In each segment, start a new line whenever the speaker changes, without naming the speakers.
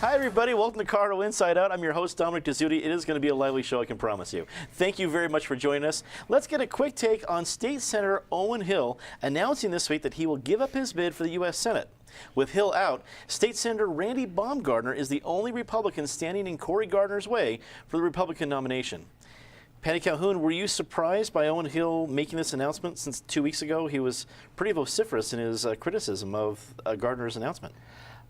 Hi, everybody. Welcome to Colorado Inside Out. I'm your host, Dominic Dezzutti. It is going to be a lively show, I can promise you. Thank you very much for joining us. Let's get a quick take on State Senator Owen Hill announcing this week that he will give up his bid for the U.S. Senate. With Hill out, State Senator Randy Baumgardner is the only Republican standing in Cory Gardner's way for the Republican nomination. Patty Calhoun, were you surprised by Owen Hill making this announcement? Since 2 weeks ago, he was pretty vociferous in his criticism of Gardner's announcement.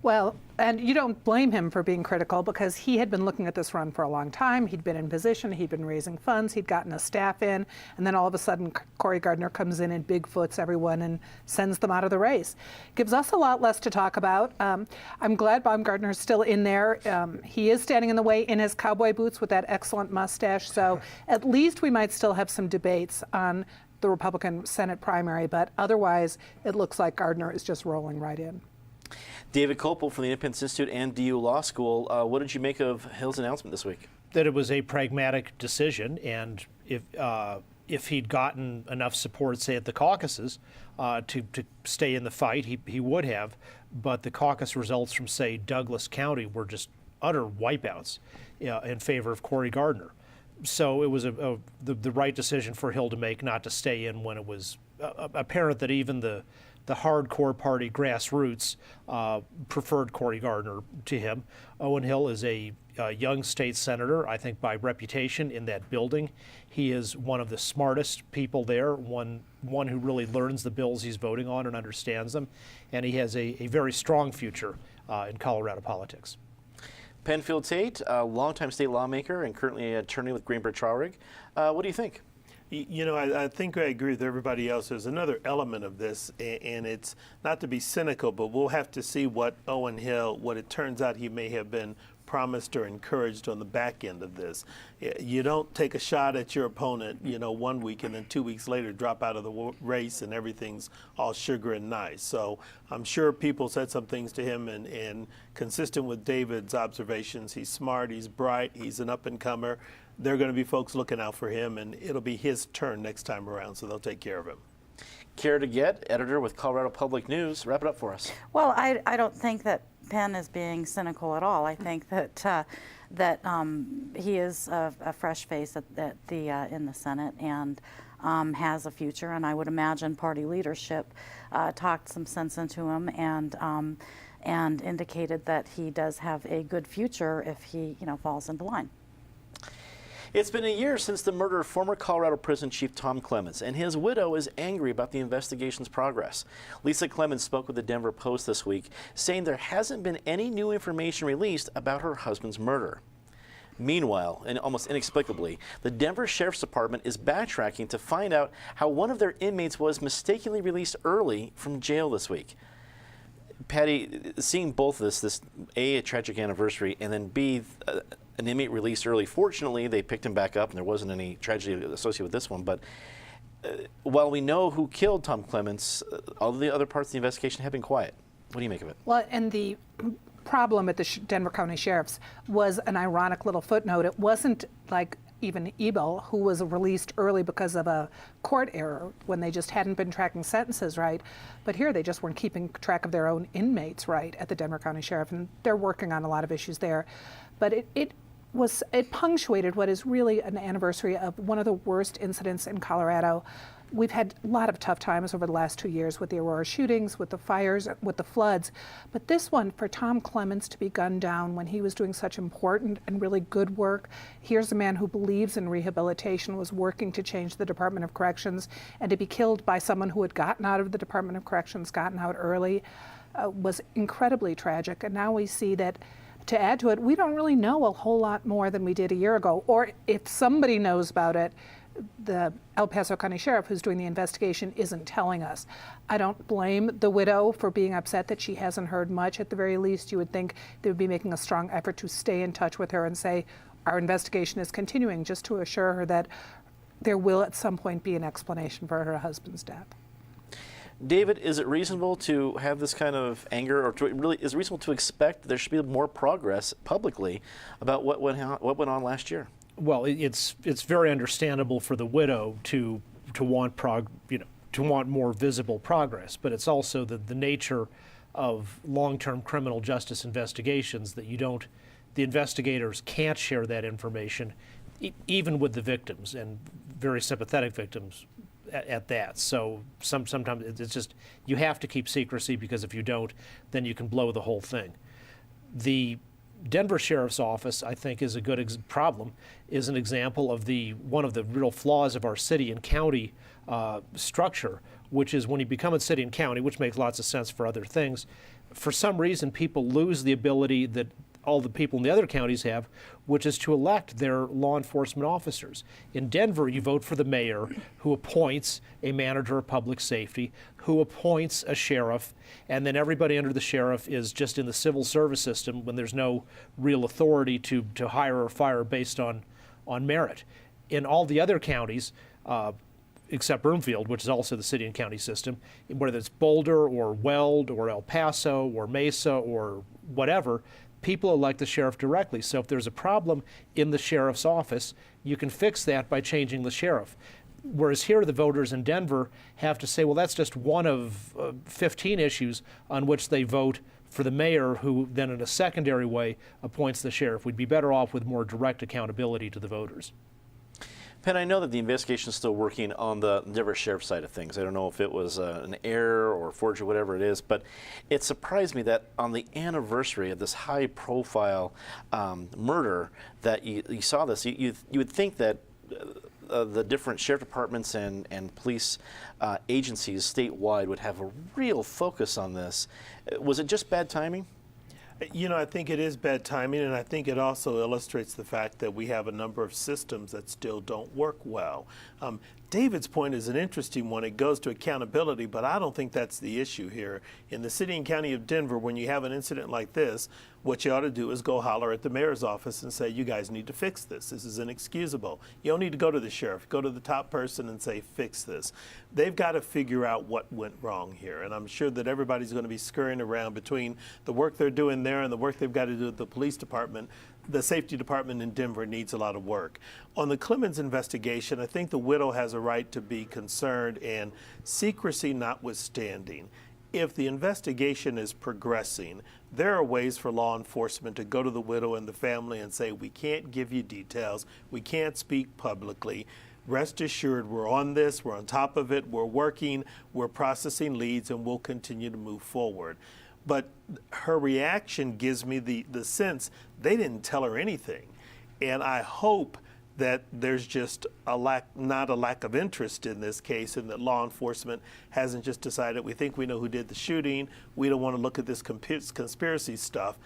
Well, and you don't blame him for being critical because he had been looking at this run for a long time. He'd been in position, he'd been raising funds, he'd gotten a staff in, and then all of a sudden Cory Gardner comes in and bigfoots everyone and sends them out of the race. Gives us a lot less to talk about. I'm glad Baumgardner's still in there. He is standing in the way in his cowboy boots with that excellent mustache, so at least we might still have some debates on the Republican Senate primary, but otherwise it looks like Gardner is just rolling right in.
David Kopel from the Independence Institute and DU Law School, what did you make of Hill's announcement this week?
That it was a pragmatic decision, and if he'd gotten enough support, say at the caucuses, to stay in the fight, he would have. But the caucus results from, say, Douglas County were just utter wipeouts in favor of Cory Gardner. So it was the right decision for Hill to make, not to stay in when it was apparent that even the hardcore party grassroots preferred Cory Gardner to him. Owen Hill is a young state senator, I think by reputation in that building. He is one of the smartest people there, one who really learns the bills he's voting on and understands them, and he has a very strong future in Colorado politics.
Penfield Tate, a longtime state lawmaker and currently an attorney with Greenberg Traurig. What do you think?
You know, I think I agree with everybody else. There's another element of this, and it's not to be cynical, but we'll have to see what Owen Hill, what it turns out he may have been promised or encouraged on the back end of this. You don't take a shot at your opponent, 1 week and then 2 weeks later drop out of the race and everything's all sugar and nice. So I'm sure people said some things to him, and consistent with David's observations, he's smart, he's bright, he's an up-and-comer. There are going to be folks looking out for him, and it'll be his turn next time around, so they'll take care of him.
Cara, DeGette, editor with Colorado Public News. Wrap it up for us.
Well, I don't think that Penn is being cynical at all. I think that he is a fresh face in the Senate and has a future, and I would imagine party leadership talked some sense into him and indicated that he does have a good future if he falls into line.
It's been a year since the murder of former Colorado Prison Chief Tom Clements, and his widow is angry about the investigation's progress. Lisa Clements spoke with the Denver Post this week, saying there hasn't been any new information released about her husband's murder. Meanwhile, and almost inexplicably, the Denver Sheriff's Department is backtracking to find out how one of their inmates was mistakenly released early from jail this week. Patty, seeing both of this A, a tragic anniversary, and then B, an inmate released early. Fortunately, they picked him back up, and there wasn't any tragedy associated with this one. But while we know who killed Tom Clements, all the other parts of the investigation have been quiet. What do you make of it?
Well, and the problem at the Denver County Sheriff's was an ironic little footnote. It wasn't like even Ebel, who was released early because of a court error when they just hadn't been tracking sentences right. But here they just weren't keeping track of their own inmates right at the Denver County Sheriff, and they're working on a lot of issues there. But it punctuated what is really an anniversary of one of the worst incidents in Colorado. We've had a lot of tough times over the last 2 years with the Aurora shootings, with the fires, with the floods. But this one, for Tom Clements to be gunned down when he was doing such important and really good work, here's a man who believes in rehabilitation, was working to change the Department of Corrections, and to be killed by someone who had gotten out of the Department of Corrections, gotten out early, was incredibly tragic. And now we see that, to add to it, we don't really know a whole lot more than we did a year ago. Or if somebody knows about it, the El Paso County Sheriff, who's doing the investigation, isn't telling us. I don't blame the widow for being upset that she hasn't heard much. At the very least, you would think they would be making a strong effort to stay in touch with her and say, our investigation is continuing, just to assure her that there will at some point be an explanation for her husband's death.
David, is it reasonable to have this kind of anger, or is it reasonable to expect there should be more progress publicly about what went on last year?
Well, it's very understandable for the widow to want more visible progress, but it's also the nature of long-term criminal justice investigations that the investigators can't share that information, even with the victims, and very sympathetic victims at that. So sometimes it's just, you have to keep secrecy, because if you don't, then you can blow the whole thing. The Denver Sheriff's Office, I think, is a good problem, is an example of one of the real flaws of our city and county structure, which is when you become a city and county, which makes lots of sense for other things, for some reason people lose the ability that all the people in the other counties have, which is to elect their law enforcement officers. In Denver, you vote for the mayor, who appoints a manager of public safety, who appoints a sheriff, and then everybody under the sheriff is just in the civil service system when there's no real authority to hire or fire based on merit. In all the other counties, except Broomfield, which is also the city and county system, whether it's Boulder or Weld or El Paso or Mesa or whatever, people elect the sheriff directly. So if there's a problem in the sheriff's office, you can fix that by changing the sheriff. Whereas here, the voters in Denver have to say, well, that's just one of 15 issues on which they vote for the mayor, who then in a secondary way appoints the sheriff. We'd be better off with more direct accountability to the voters.
Penn, I know that the investigation is still working on the Denver Sheriff's side of things. I don't know if it was an error or forgery, whatever it is, but it surprised me that on the anniversary of this high-profile murder that you saw this. You would think that the different sheriff departments and police agencies statewide would have a real focus on this. Was it just bad timing?
You know, I think it is bad timing, and I think it also illustrates the fact that we have a number of systems that still don't work well. David's point is an interesting one. It goes to accountability, but I don't think that's the issue here. In the city and county of Denver, when you have an incident like this, what you ought to do is go holler at the mayor's office and say, you guys need to fix this. This is inexcusable. You don't need to go to the sheriff. Go to the top person and say, fix this. They've got to figure out what went wrong here, and I'm sure that everybody's going to be scurrying around between the work they're doing there and the work they've got to do at the police department. The safety department in Denver needs a lot of work. On the Clements investigation, I think the widow has a right to be concerned, and secrecy notwithstanding, if the investigation is progressing, there are ways for law enforcement to go to the widow and the family and say, we can't give you details, we can't speak publicly. Rest assured, we're on this, we're on top of it, we're working, we're processing leads, and we'll continue to move forward. But her reaction gives me the sense they didn't tell her anything. And I hope that there's just not a lack of interest in this case, and that law enforcement hasn't just decided, we think we know who did the shooting, we don't want to look at this conspiracy stuff,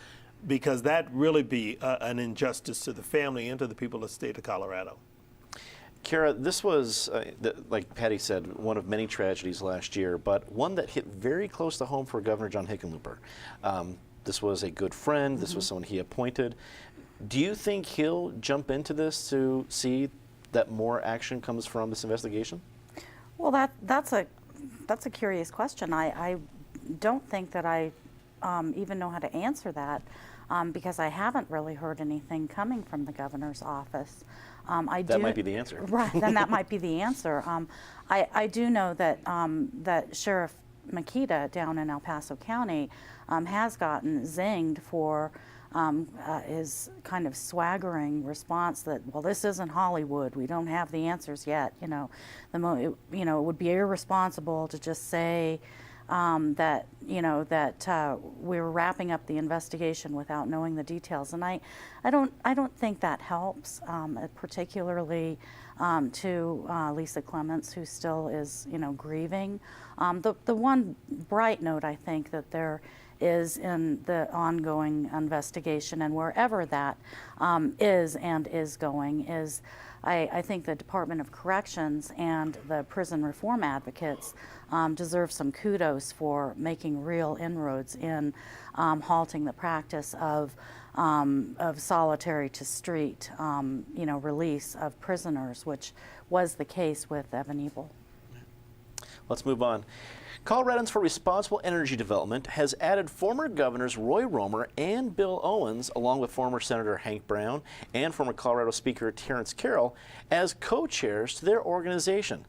because that'd really be an injustice to the family and to the people of the state of Colorado.
Cara, this was, like Patty said, one of many tragedies last year, but one that hit very close to home for Governor John Hickenlooper. This was a good friend. This was someone he appointed. Do you think he'll jump into this to see that more action comes from this investigation?
Well, that's a curious question. I don't think that I even know how to answer that because I haven't really heard anything coming from the governor's office.
That might be the answer.
Right, then that might be the answer. I do know that that Sheriff Makita down in El Paso County has gotten zinged for his kind of swaggering response that, well, this isn't Hollywood. We don't have the answers yet. You know, it would be irresponsible to just say that we're wrapping up the investigation without knowing the details, and I don't think that helps, particularly to Lisa Clements, who still is grieving. The one bright note I think that there is in the ongoing investigation, and wherever that is going, is I think the Department of Corrections and the prison reform advocates deserve some kudos for making real inroads in halting the practice of solitary to street, release of prisoners, which was the case with Evan Ebel.
Let's move on. Coloradans for Responsible Energy Development has added former governors Roy Romer and Bill Owens, along with former Senator Hank Brown and former Colorado Speaker Terrence Carroll, as co-chairs to their organization.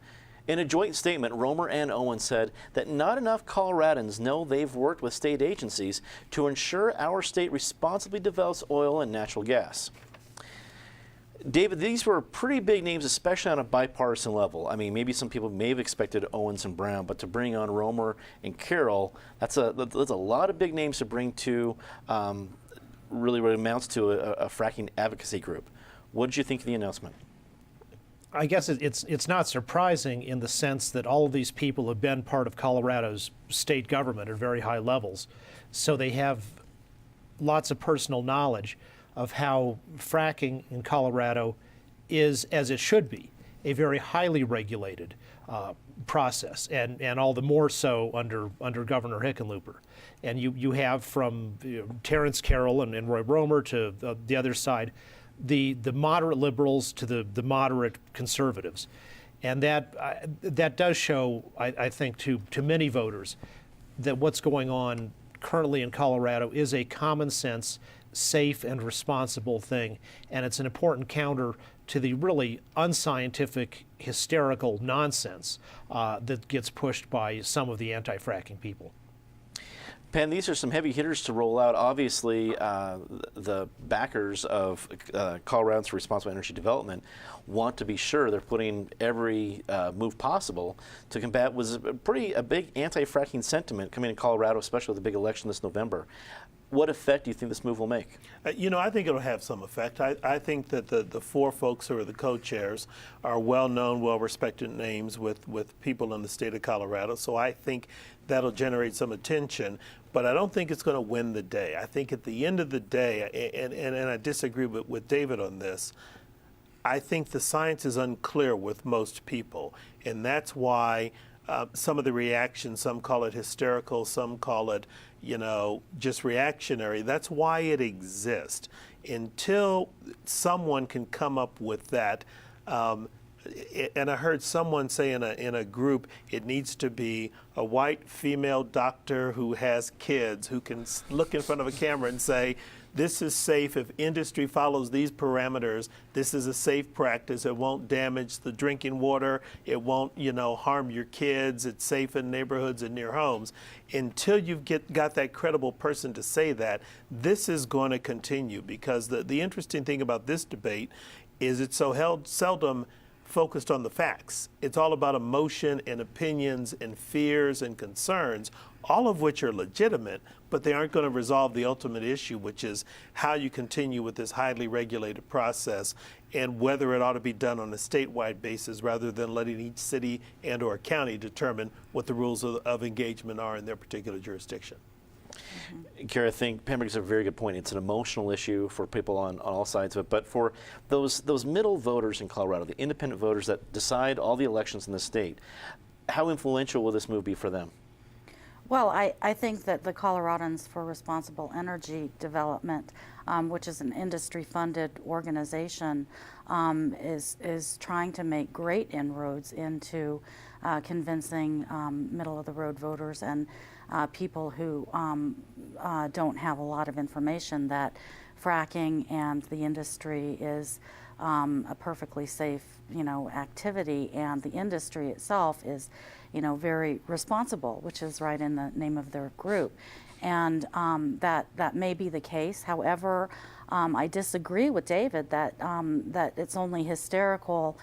In a joint statement, Romer and Owen said that not enough Coloradans know they've worked with state agencies to ensure our state responsibly develops oil and natural gas. David, these were pretty big names, especially on a bipartisan level. I mean, maybe some people may have expected Owens and Brown, but to bring on Romer and Carroll, that's a lot of big names to bring to really what amounts to a fracking advocacy group. What did you think of the announcement?
I guess it's not surprising in the sense that all of these people have been part of Colorado's state government at very high levels, so they have lots of personal knowledge of how fracking in Colorado is, as it should be, a very highly regulated process, and all the more so under Governor Hickenlooper. And you have from Terrence Carroll and Roy Romer to the other side, the moderate liberals to the moderate conservatives. And that does show, I think, to many voters that what's going on currently in Colorado is a common sense, safe and responsible thing. And it's an important counter to the really unscientific, hysterical nonsense that gets pushed by some of the anti-fracking people.
Penn, these are some heavy hitters to roll out. Obviously, the backers of Coloradans for Responsible Energy Development want to be sure they're putting every move possible to combat was a big anti-fracking sentiment coming in Colorado, especially with the big election this November. What effect do you think this move will make?
I think it'll have some effect. I think that the four folks who are the co-chairs are well-known, well-respected names with people in the state of Colorado. So I think that'll generate some attention. But I don't think it's going to win the day. I think at the end of the day, and I disagree with David on this, I think the science is unclear with most people. And that's why some of the reactions, some call it hysterical, some call it, just reactionary. That's why it exists. Until someone can come up with that, and I heard someone say in a group, it needs to be a white female doctor who has kids who can look in front of a camera and say, this is safe if industry follows these parameters. This is a safe practice. It won't damage the drinking water. It won't, harm your kids. It's safe in neighborhoods and near homes. Until you've got that credible person to say that, this is going to continue, because the interesting thing about this debate is it's so seldom focused on the facts. It's all about emotion and opinions and fears and concerns, all of which are legitimate, but they aren't going to resolve the ultimate issue, which is how you continue with this highly regulated process and whether it ought to be done on a statewide basis rather than letting each city and or county determine what the rules of engagement are in their particular jurisdiction.
Cara, I think Penn brings up a very good point. It's an emotional issue for people on all sides of it, but for those middle voters in Colorado, the independent voters that decide all the elections in the state, how influential will this move be for them?
Well, I think that the Coloradans for Responsible Energy Development, which is an industry-funded organization, is trying to make great inroads into convincing middle-of-the-road voters and people who don't have a lot of information that fracking and the industry is a perfectly safe, activity, and the industry itself is, very responsible, which is right in the name of their group. And that may be the case. However, I disagree with David that it's only hysterical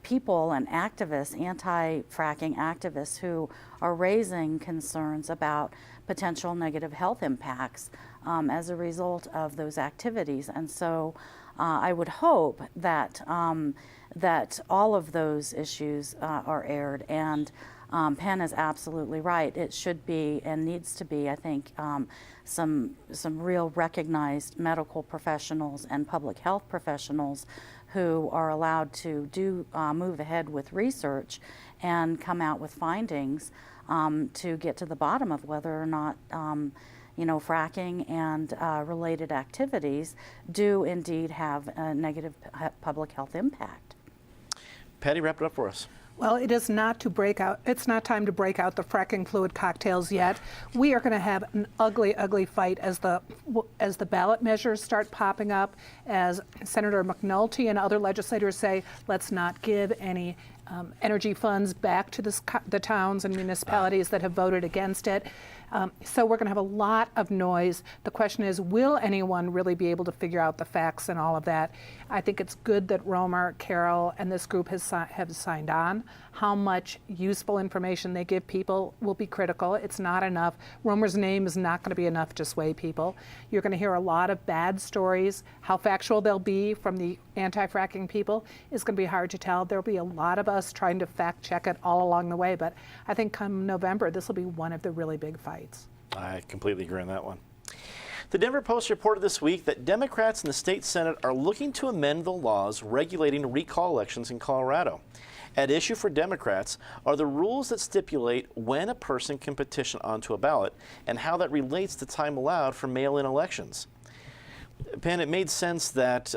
people and activists, anti-fracking activists, who are raising concerns about potential negative health impacts as a result of those activities. And so I would hope that that all of those issues are aired. And Penn is absolutely right. It should be and needs to be, I think, some real recognized medical professionals and public health professionals who are allowed to move ahead with research and come out with findings to get to the bottom of whether or not fracking and related activities do indeed have a negative public health impact.
Patty, wrap it up for us.
Well, it is not to break out. It's not time to break out the fracking fluid cocktails yet. We are going to have an ugly, ugly fight as the ballot measures start popping up, as Senator McNulty and other legislators say, let's not give any energy funds back to the towns and municipalities that have voted against it. So we're going to have a lot of noise. The question is, will anyone really be able to figure out the facts and all of that? I think it's good that Romer, Carol, and this group have signed on. How much useful information they give people will be critical. It's not enough. Romer's name is not going to be enough to sway people. You're going to hear a lot of bad stories. How factual they'll be from the anti-fracking people is going to be hard to tell. There'll be a lot of us trying to fact check it all along the way, but I think come November, this will be one of the really big fights.
I completely agree on that one. The Denver Post reported this week that Democrats in the state Senate are looking to amend the laws regulating recall elections in Colorado. At issue for Democrats are the rules that stipulate when a person can petition onto a ballot and how that relates to time allowed for mail-in elections. Penn, it made sense that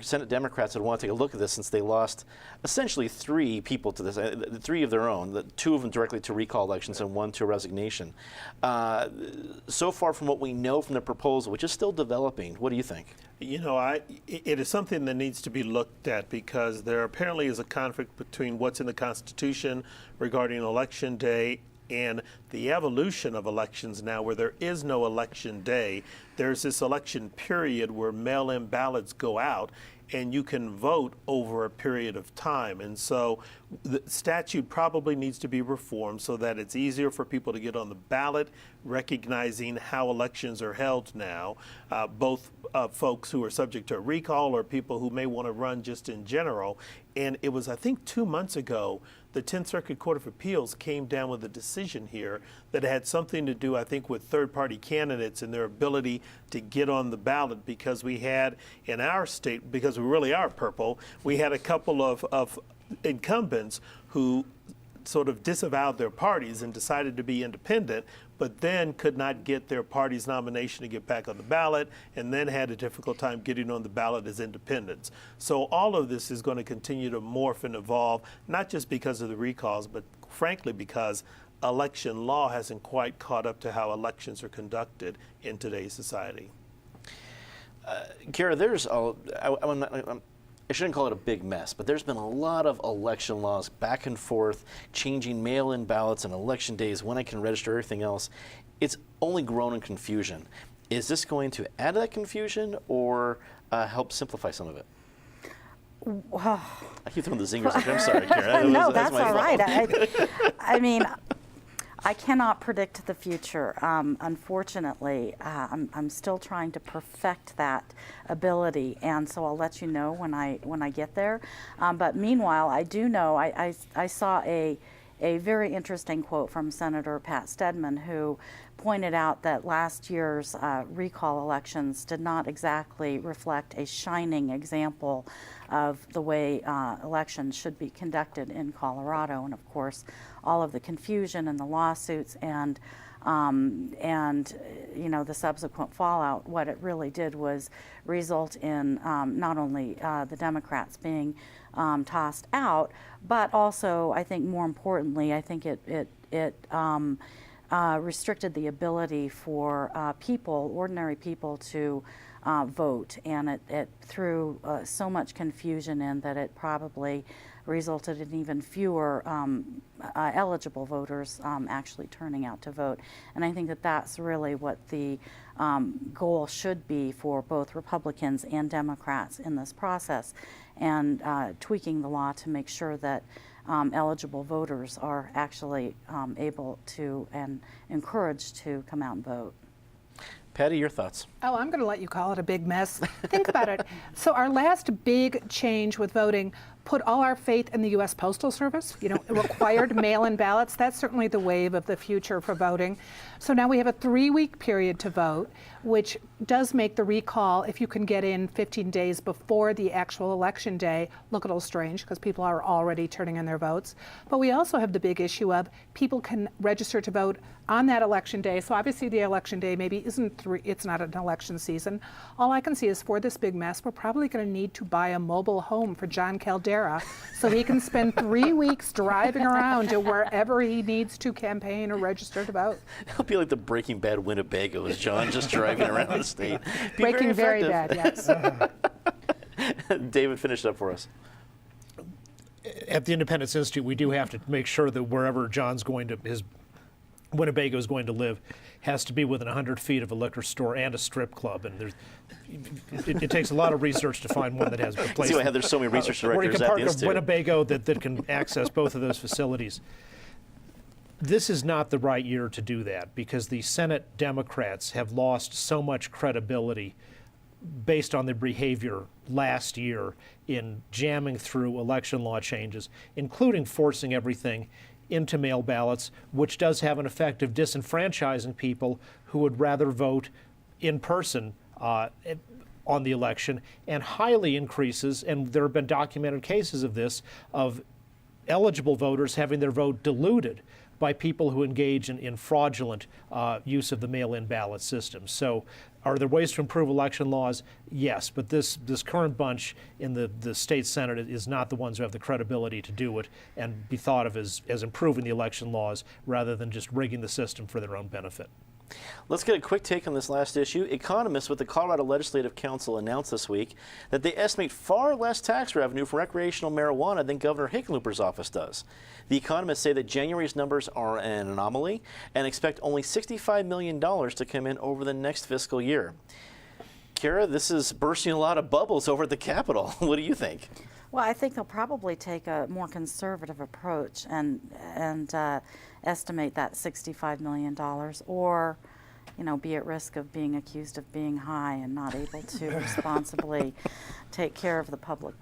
Senate Democrats would want to take a look at this since they lost essentially 3 people to this, 3 of their own, 2 of them directly to recall elections and 1 to a resignation. So far from what we know from the proposal, which is still developing, what do you think?
You know, it is something that needs to be looked at because there apparently is a conflict between what's in the Constitution regarding Election Day and the evolution of elections now, where there is no election day. There's this election period where mail-in ballots go out and you can vote over a period of time. And so the statute probably needs to be reformed so that it's easier for people to get on the ballot, recognizing how elections are held now, both folks who are subject to a recall or people who may want to run just in general. And it was, I think, 2 months ago, the 10th Circuit Court of Appeals came down with a decision here that had something to do, I think, with third-party candidates and their ability to get on the ballot, because we had in our state, because we really are purple, we had a couple of incumbents who sort of disavowed their parties and decided to be independent, but then could not get their party's nomination to get back on the ballot, and then had a difficult time getting on the ballot as independents. So all of this is going to continue to morph and evolve, not just because of the recalls, but frankly because election law hasn't quite caught up to how elections are conducted in today's society.
Cara, there's I shouldn't call it a big mess, but there's been a lot of election laws back and forth, changing mail-in ballots and election days, when I can register, everything else. It's only grown in confusion. Is this going to add to that confusion or help simplify some of it? I keep throwing the zingers. I'm sorry, Cara.
No, that's
my
all
fault.
right. I mean, I cannot predict the future. Unfortunately, I'm still trying to perfect that ability, and so I'll let you know when I get there. But meanwhile, I do know I saw a very interesting quote from Senator Pat Stedman, who pointed out that last year's recall elections did not exactly reflect a shining example of the way elections should be conducted in Colorado, and of course all of the confusion and the lawsuits and you know, the subsequent fallout. What it really did was result in not only the Democrats being tossed out, but also, I think more importantly, I think it restricted the ability for people, ordinary people, to vote, and it threw so much confusion in that it probably resulted in even fewer eligible voters actually turning out to vote. And I think that that's really what the goal should be for both Republicans and Democrats in this process, and tweaking the law to make sure that eligible voters are actually able to and encouraged to come out and vote.
Patty, your thoughts?
Oh, I'm going to let you call it a big mess. Think about it. So our last big change with voting put all our faith in the U.S. Postal Service. You know, it required mail-in ballots. That's certainly the wave of the future for voting. So now we have a 3-week period to vote, which does make the recall, if you can get in 15 days before the actual election day, look a little strange because people are already turning in their votes. But we also have the big issue of people can register to vote on that election day. So obviously the election day maybe it's not an election season. All I can see is for this big mess, we're probably going to need to buy a mobile home for John Caldera so he can spend 3 weeks driving around to wherever he needs to campaign or register to vote.
It'll be like the Breaking Bad Winnebagos, John, just driving around the state. Be
Breaking very
effective.
bad, yes.
David, finish it up for us.
at the Independence Institute, we do have to make sure that wherever John's going to, his Winnebago is going to live, has to be within 100 feet of a liquor store and a strip club. And there's, it takes a lot of research to find one that has a place.
See why there's so many research
where you
directors
can
at
park
the
a
Institute.
Winnebago that can access both of those facilities. This is not the right year to do that because the Senate Democrats have lost so much credibility based on their behavior last year in jamming through election law changes, including forcing everything into mail ballots, which does have an effect of disenfranchising people who would rather vote in person on the election, and highly increases, and there have been documented cases of this, of eligible voters having their vote diluted by people who engage in fraudulent use of the mail-in ballot system. So are there ways to improve election laws? Yes, but this current bunch in the state Senate is not the ones who have the credibility to do it and be thought of as improving the election laws rather than just rigging the system for their own benefit.
Let's get a quick take on this last issue. Economists with the Colorado Legislative Council announced this week that they estimate far less tax revenue for recreational marijuana than Governor Hickenlooper's office does. The economists say that January's numbers are an anomaly and expect only $65 million to come in over the next fiscal year. Cara, this is bursting a lot of bubbles over at the Capitol. What do you think?
Well, I think they'll probably take a more conservative approach and estimate that $65 million, or, be at risk of being accused of being high and not able to responsibly take care of the public.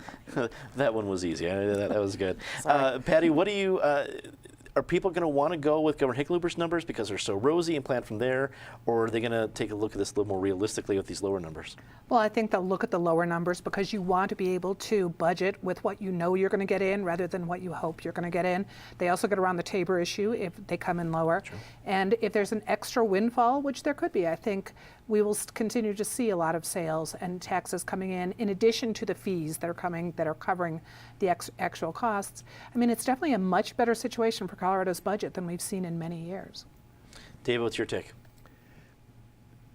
That one was easy. That was good. Patty, what do you? Are people going to want to go with Governor Hickenlooper's numbers because they're so rosy and plan from there, or are they going to take a look at this a little more realistically with these lower numbers?
Well, I think they'll look at the lower numbers because you want to be able to budget with what you know you're going to get in rather than what you hope you're going to get in. They also get around the Tabor issue if they come in lower.
Sure.
And if there's an extra windfall, which there could be, I think we will continue to see a lot of sales and taxes coming in addition to the fees that are coming, that are covering the actual costs. I mean, it's definitely a much better situation for Colorado's budget than we've seen in many years.
David, what's your take?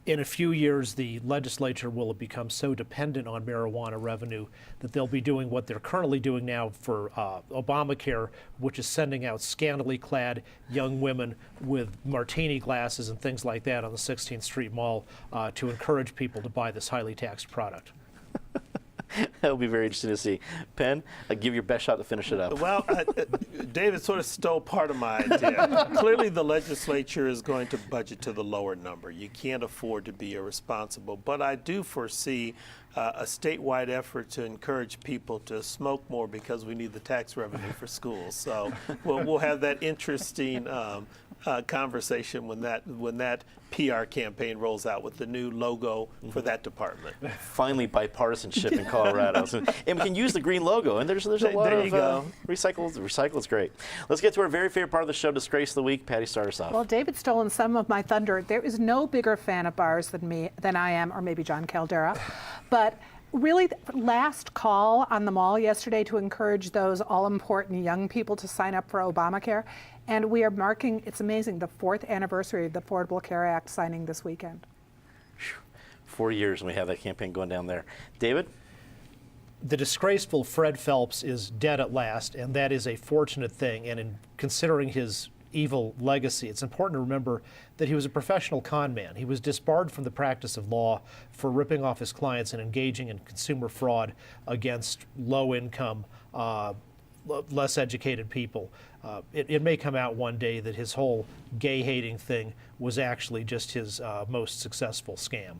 In a few years, the legislature will have become so dependent on marijuana revenue that they'll be doing what they're currently doing now for Obamacare, which is sending out scantily clad young women with martini glasses and things like that on the 16th Street Mall to encourage people to buy this highly taxed product.
That'll be very interesting to see. Penn, give your best shot to finish it up.
Well, David sort of stole part of my idea. Clearly, the legislature is going to budget to the lower number. You can't afford to be irresponsible. But I do foresee a statewide effort to encourage people to smoke more because we need the tax revenue for schools. So we'll have that interesting conversation when that PR campaign rolls out with the new logo for that department.
Finally, bipartisanship in Colorado. And we can use the green logo, and there's a lot of recycle. Recycle is great. Let's get to our very favorite part of the show, Disgrace of the Week. Patty, start us off.
Well, David's stolen some of my thunder. There is no bigger fan of bars than I am, or maybe John Caldera. But really, last call on the mall yesterday to encourage those all-important young people to sign up for Obamacare. And we are marking, it's amazing, the 4th anniversary of the Affordable Care Act signing this weekend.
4 years and we have that campaign going down there. David?
The disgraceful Fred Phelps is dead at last, and that is a fortunate thing. And in considering his evil legacy, it's important to remember that he was a professional con man. He was disbarred from the practice of law for ripping off his clients and engaging in consumer fraud against low-income, less educated people. It may come out one day that his whole gay-hating thing was actually just his most successful scam.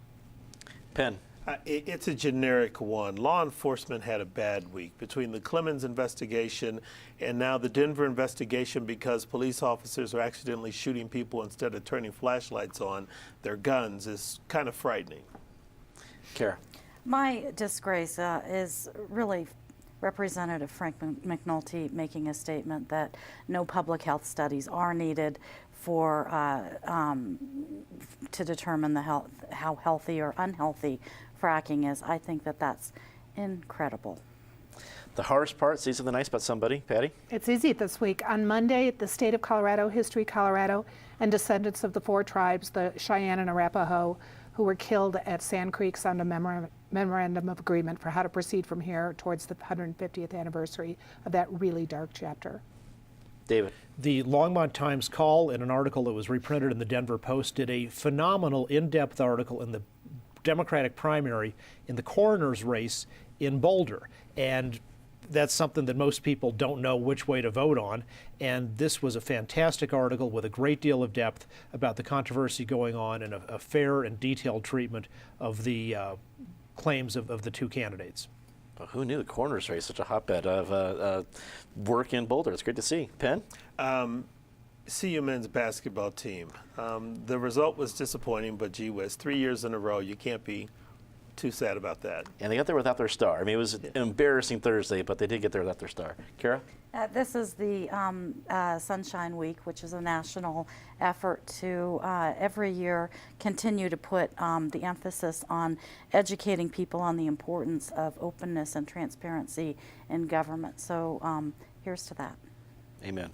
Penn?
It's a generic one. Law enforcement had a bad week between the Clements investigation and now the Denver investigation because police officers are accidentally shooting people instead of turning flashlights on their guns is kind of frightening.
Cara?
My disgrace is really Representative Frank McNulty making a statement that no public health studies are needed for to determine how healthy or unhealthy fracking is. I think that that's incredible.
The hardest part, say something nice about somebody. Patty?
It's easy this week. On Monday, the state of Colorado, History Colorado, and descendants of the 4 tribes, the Cheyenne and Arapaho, who were killed at Sand Creek signed a memorandum of agreement for how to proceed from here towards the 150th anniversary of that really dark chapter.
David.
The Longmont Times Call, in an article that was reprinted in the Denver Post, did a phenomenal in-depth article in the Democratic primary in the coroner's race in Boulder. And that's something that most people don't know which way to vote on. And this was a fantastic article with a great deal of depth about the controversy going on and a fair and detailed treatment of the claims of the two candidates.
Well, who knew the coroner's race, such a hotbed of work in Boulder? It's great to see. Penn?
CU men's basketball team. The result was disappointing, but gee whiz, 3 years in a row, you can't be too sad about that.
And they got there without their star. I mean, it was an embarrassing Thursday, but they did get there without their star. Cara?
This is the Sunshine Week, which is a national effort to every year continue to put the emphasis on educating people on the importance of openness and transparency in government. So here's to that.
Amen.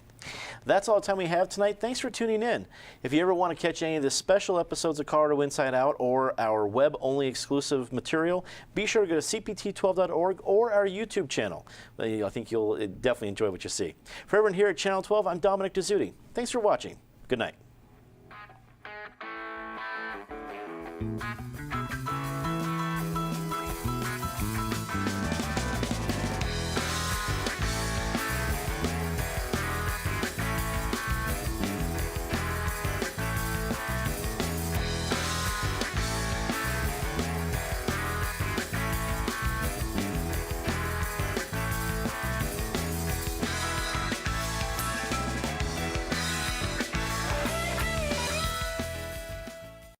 That's all the time we have tonight. Thanks for tuning in. If you ever want to catch any of the special episodes of Colorado Inside Out or our web-only exclusive material, be sure to go to cpt12.org or our YouTube channel. I think you'll definitely enjoy what you see. For everyone here at Channel 12, I'm Dominic Dezzutti. Thanks for watching. Good night.